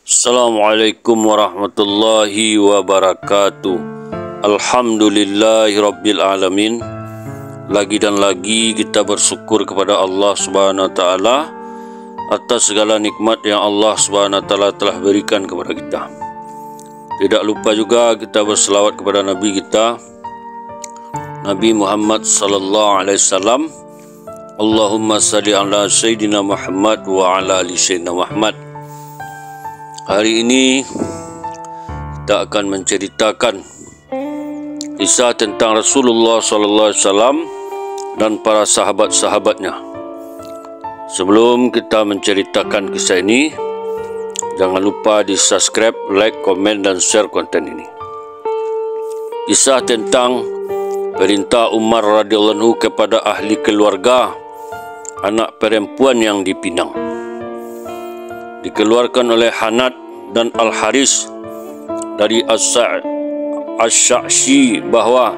Assalamualaikum warahmatullahi wabarakatuh. Alhamdulillahirabbil alamin. Lagi dan lagi kita bersyukur kepada Allah Subhanahu wa taala atas segala nikmat yang Allah Subhanahu wa taala telah berikan kepada kita. Tidak lupa juga kita berselawat kepada Nabi kita, Nabi Muhammad sallallahu alaihi wasallam. Allahumma salli ala Sayyidina Muhammad wa ala ali Sayyidina Muhammad. Hari ini kita akan menceritakan kisah tentang Rasulullah sallallahu alaihi wasallam dan para sahabat-sahabatnya. Sebelum kita menceritakan kisah ini, jangan lupa di subscribe, like, komen dan share konten ini. Kisah tentang perintah Umar radhiyallahu anhu kepada ahli keluarga anak perempuan yang dipinang. Dikeluarkan oleh Hanad dan Al-Haris dari As-Sya'shi bahawa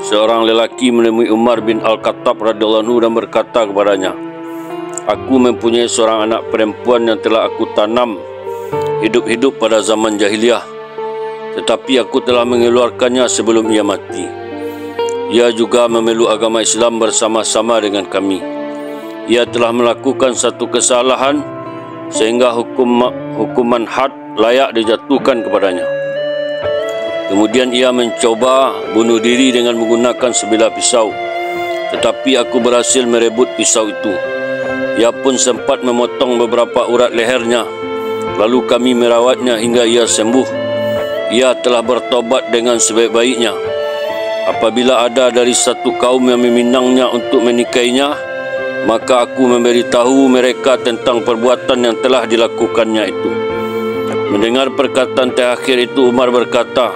seorang lelaki menemui Umar bin Al-Khattab radhiyallahu anhu dan berkata kepadanya, "Aku mempunyai seorang anak perempuan yang telah aku tanam hidup-hidup pada zaman jahiliyah, tetapi aku telah mengeluarkannya sebelum ia mati. Ia juga memeluk agama Islam bersama-sama dengan kami. Ia telah melakukan satu kesalahan sehingga hukuman had layak dijatuhkan kepadanya. Kemudian ia mencoba bunuh diri dengan menggunakan sebilah pisau, tetapi aku berhasil merebut pisau itu. Ia pun sempat memotong beberapa urat lehernya, lalu kami merawatnya hingga ia sembuh. Ia telah bertobat dengan sebaik-baiknya. Apabila ada dari satu kaum yang meminangnya untuk menikahinya, maka aku memberitahu mereka tentang perbuatan yang telah dilakukannya itu." Mendengar perkataan terakhir itu, Umar berkata,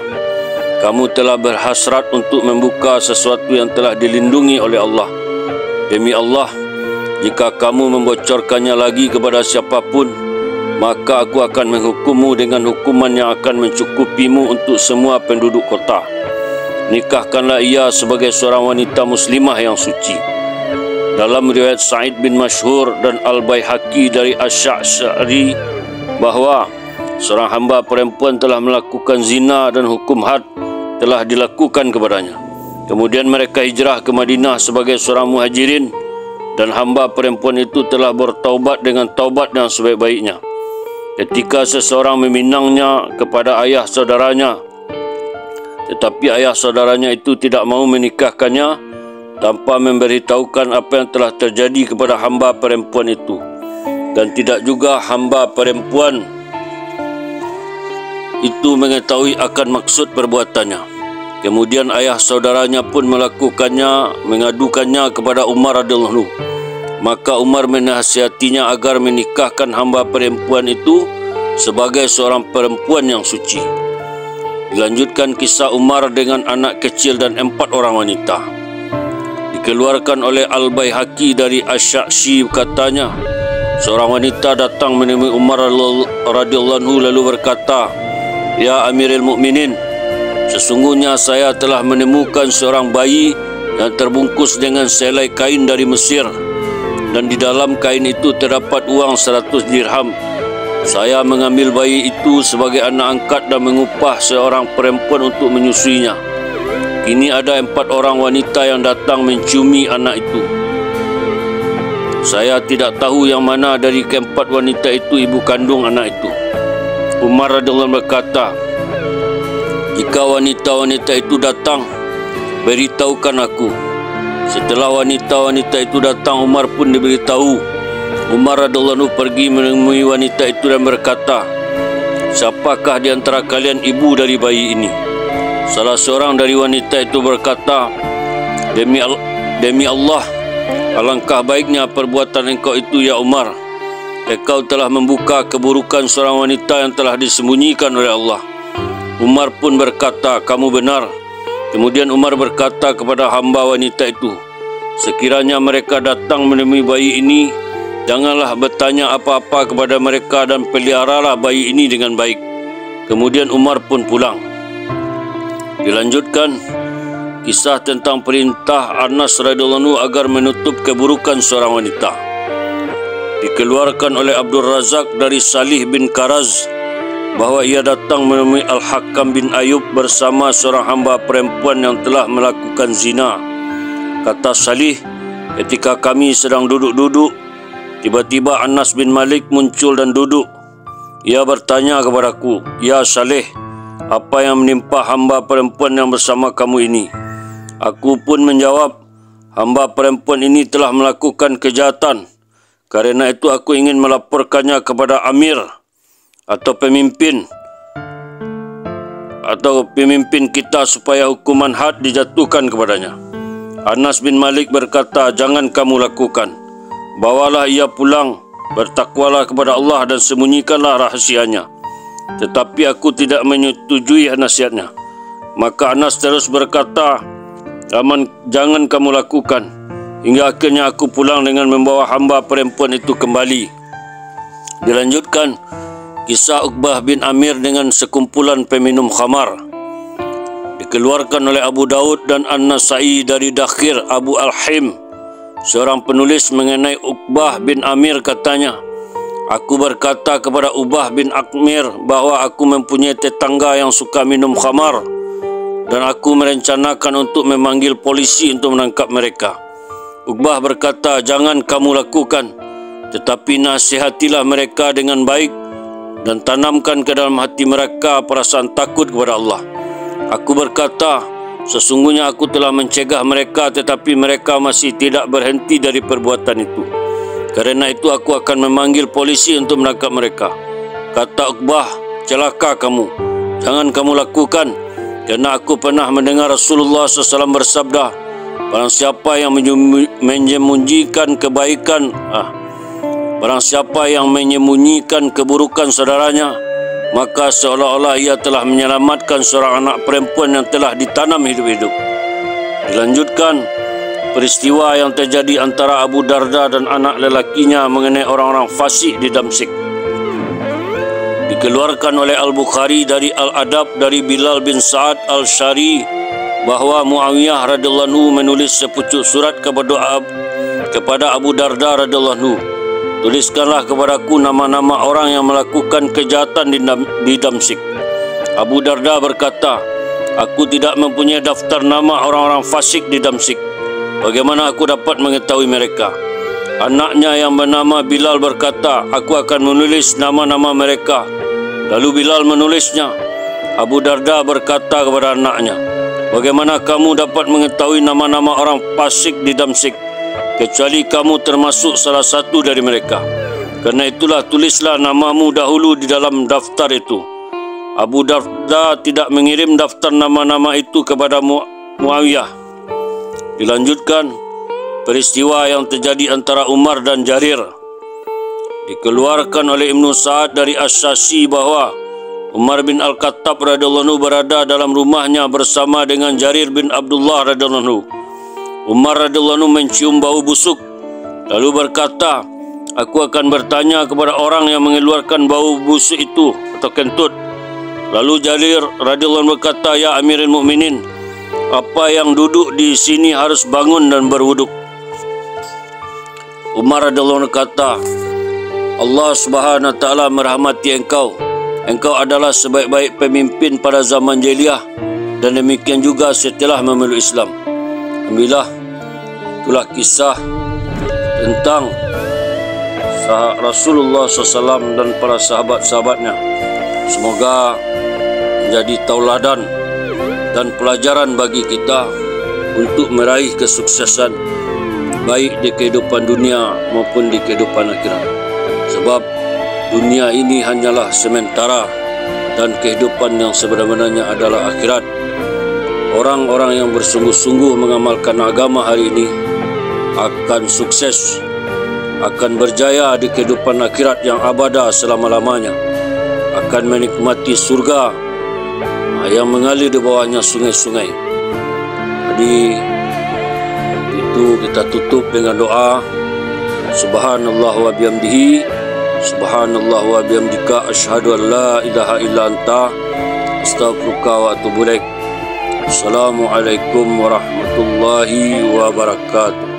"Kamu telah berhasrat untuk membuka sesuatu yang telah dilindungi oleh Allah. Demi Allah, jika kamu membocorkannya lagi kepada siapapun, maka aku akan menghukummu dengan hukuman yang akan mencukupimu untuk semua penduduk kota. Nikahkanlah ia sebagai seorang wanita muslimah yang suci." Dalam riwayat Sa'id bin Mashhur dan Al-Baihaqi dari Asy-Sya'ri bahawa seorang hamba perempuan telah melakukan zina dan hukum had telah dilakukan kepadanya. Kemudian mereka hijrah ke Madinah sebagai seorang muhajirin, dan hamba perempuan itu telah bertaubat dengan taubat yang sebaik-baiknya. Ketika seseorang meminangnya kepada ayah saudaranya, tetapi ayah saudaranya itu tidak mau menikahkannya tanpa memberitahukan apa yang telah terjadi kepada hamba perempuan itu, dan tidak juga hamba perempuan itu mengetahui akan maksud perbuatannya. Kemudian ayah saudaranya pun mengadukannya kepada Umar radhiyallahu anhu. Maka Umar menasihatinya agar menikahkan hamba perempuan itu sebagai seorang perempuan yang suci. Dilanjutkan kisah Umar dengan anak kecil dan 4 orang wanita. Dikeluarkan oleh Al-Baihaqi dari Asy-Sya'shi katanya, seorang wanita datang menemui Umar radhiyallahu anhu lalu berkata, "Ya Amirul Mukminin, sesungguhnya saya telah menemukan seorang bayi yang terbungkus dengan selai kain dari Mesir, dan di dalam kain itu terdapat uang 100 dirham. Saya mengambil bayi itu sebagai anak angkat dan mengupah seorang perempuan untuk menyusuinya. Kini ada 4 orang wanita yang datang menciumi anak itu. Saya tidak tahu yang mana dari ke-4 wanita itu ibu kandung anak itu." Umar radhiyallahu anhu berkata, "Jika wanita-wanita itu datang, beritahukan aku." Setelah wanita-wanita itu datang, Umar pun diberitahu. Umar radhiyallahu anhu pergi menemui wanita itu dan berkata, "Siapakah di antara kalian ibu dari bayi ini?" Salah seorang dari wanita itu berkata, Demi Allah, alangkah baiknya perbuatan engkau itu ya Umar. Engkau telah membuka keburukan seorang wanita yang telah disembunyikan oleh Allah." Umar pun berkata, "Kamu benar." Kemudian Umar berkata kepada hamba wanita itu, "Sekiranya mereka datang menemui bayi ini, janganlah bertanya apa-apa kepada mereka dan peliharalah bayi ini dengan baik." Kemudian Umar pun pulang. Dilanjutkan kisah tentang perintah Anas radhiyallahu anhu agar menutup keburukan seorang wanita. Dikeluarkan oleh Abdul Razak dari Salih bin Karaz bahawa ia datang menemui Al-Hakam bin Ayub bersama seorang hamba perempuan yang telah melakukan zina. Kata Salih, ketika kami sedang duduk-duduk, tiba-tiba Anas bin Malik muncul dan duduk. Ia bertanya kepadaku, "Ya Salih, apa yang menimpa hamba perempuan yang bersama kamu ini?" Aku pun menjawab, "Hamba perempuan ini telah melakukan kejahatan. Karena itu aku ingin melaporkannya kepada Amir atau pemimpin kita supaya hukuman had dijatuhkan kepadanya." Anas bin Malik berkata, "Jangan kamu lakukan. Bawalah ia pulang, bertakwalah kepada Allah dan sembunyikanlah rahasianya." Tetapi aku tidak menyetujui nasihatnya. Maka Anas terus berkata, "Jangan kamu lakukan." Hingga akhirnya aku pulang dengan membawa hamba perempuan itu kembali. Dilanjutkan kisah Uqbah bin Amir dengan sekumpulan peminum khamar. Dikeluarkan oleh Abu Daud dan An-Nasai dari Dakhir Abu Al-Him, seorang penulis mengenai Uqbah bin Amir, katanya, "Aku berkata kepada Uqbah bin Amir bahawa aku mempunyai tetangga yang suka minum khamar dan aku merencanakan untuk memanggil polisi untuk menangkap mereka." Uqbah berkata, "Jangan kamu lakukan, tetapi nasihatilah mereka dengan baik dan tanamkan ke dalam hati mereka perasaan takut kepada Allah." Aku berkata, "Sesungguhnya aku telah mencegah mereka, tetapi mereka masih tidak berhenti dari perbuatan itu. Karena itu aku akan memanggil polisi untuk menangkap mereka." Kata Uqbah, "Celaka kamu, jangan kamu lakukan, karena aku pernah mendengar Rasulullah SAW bersabda, barang siapa yang menyembunyikan keburukan saudaranya, maka seolah-olah ia telah menyelamatkan seorang anak perempuan yang telah ditanam hidup-hidup." Dilanjutkan peristiwa yang terjadi antara Abu Darda dan anak lelakinya mengenai orang-orang fasik di Damsyik. Dikeluarkan oleh Al-Bukhari dari Al-Adab dari Bilal bin Sa'ad Al-Syari bahawa Muawiyah radhiyallahu anhu menulis sepucuk surat kepada Abu Darda radhiyallahu anhu, "Tuliskanlah kepadaku nama-nama orang yang melakukan kejahatan di Damsyik." Abu Darda berkata, "Aku tidak mempunyai daftar nama orang-orang fasik di Damsyik. Bagaimana aku dapat mengetahui mereka?" Anaknya yang bernama Bilal berkata, "Aku akan menulis nama-nama mereka." Lalu Bilal menulisnya. Abu Darda berkata kepada anaknya, "Bagaimana kamu dapat mengetahui nama-nama orang fasik di Damsyik, kecuali kamu termasuk salah satu dari mereka? Karena itulah tulislah namamu dahulu di dalam daftar itu." Abu Darda tidak mengirim daftar nama-nama itu kepada Muawiyah. Dilanjutkan peristiwa yang terjadi antara Umar dan Jarir. Dikeluarkan oleh Ibnu Sa'ad dari Asy-Syashi bahawa Umar bin Al-Khattab radhiyallahu anhu berada dalam rumahnya bersama dengan Jarir bin Abdullah radhiyallahu anhu. Umar radhiyallahu anhu mencium bau busuk, lalu berkata, "Aku akan bertanya kepada orang yang mengeluarkan bau busuk itu atau kentut." Lalu Jarir radhiyallahu anhu berkata, "Ya Amirul Mukminin, apa yang duduk di sini harus bangun dan berwuduk?" Umar radhiyallahu anhu kata, "Allah Subhanahu wa taala merahmati engkau. Engkau adalah sebaik-baik pemimpin pada zaman jahiliyah dan demikian juga setelah memeluk Islam." Itulah kisah tentang Rasulullah SAW dan para sahabat-sahabatnya. Semoga menjadi tauladan dan pelajaran bagi kita untuk meraih kesuksesan baik di kehidupan dunia maupun di kehidupan akhirat. Sebab dunia ini hanyalah sementara dan kehidupan yang sebenarnya adalah akhirat. Orang-orang yang bersungguh-sungguh mengamalkan agama hari ini akan sukses, akan berjaya di kehidupan akhirat yang abada selama-lamanya, akan menikmati surga yang mengalir di bawahnya sungai-sungai. Jadi itu kita tutup dengan doa. Subhanallah wa bihamdihi, subhanallah wa bihamdika, asyhadu an la ilaha illa anta, astaghfiruka wa atubu ilaik. Assalamualaikum warahmatullahi wabarakatuh.